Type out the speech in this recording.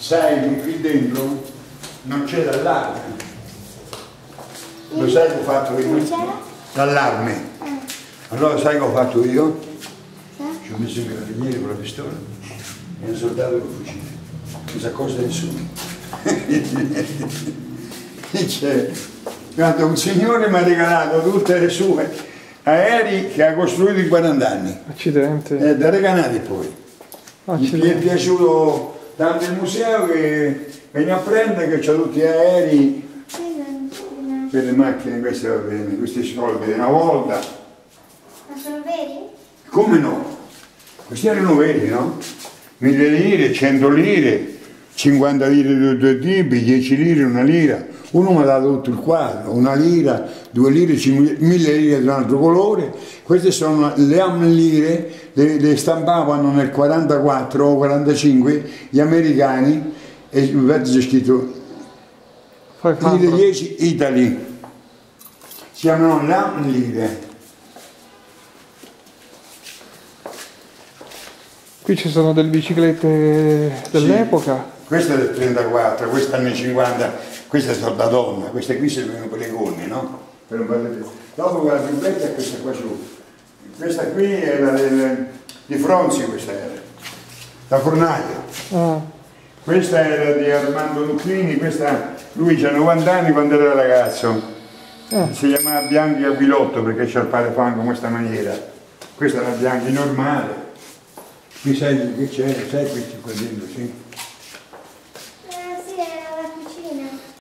sai che qui dentro non c'è l'allarme. Lo sai che ho fatto io? L'allarme. Allora sai che ho fatto io? Ci ho messo il carabiniere con la pistola e un soldato con il fucile. Non si accosta nessuno. Dice, guarda, un signore mi ha regalato tutte le sue aerei che ha costruito in 40 anni. Accidente. Da regalati poi. Accidente. Gli è piaciuto tanto il museo che viene a prendere che c'ha tutti gli aerei per le macchine, queste va bene, questi soldi una volta. Ma sono veri? Come no? Questi erano veri, no? 1000 lire, 100 lire, 50 lire di due tipi, 10 lire, una lira. Uno mi ha dato tutto il quadro, una lira, 2 lire, 1000 lire di un altro colore. Queste sono le lire, le stampavano nel 44 o 45 gli americani e infatti c'è scritto lire 10 Italy. Si chiamano lire. Qui ci sono delle biciclette dell'epoca. Sì, questa è del 34, questa anni 50, questa è stata donna, queste qui servivano per le gonne, no? Per un bel... Dopo quella più vecchia è questa qua su. Questa qui era di Fronzi, questa era, da Fornaio. Ah. Questa era di Armando Lucchini, questa, lui ha 90 anni quando era ragazzo. Si chiamava Bianchi Aquilotto perché c'è il padre fango in questa maniera. Questa era Bianchi normale. Qui sai che c'è, sai questi qua dentro, sì?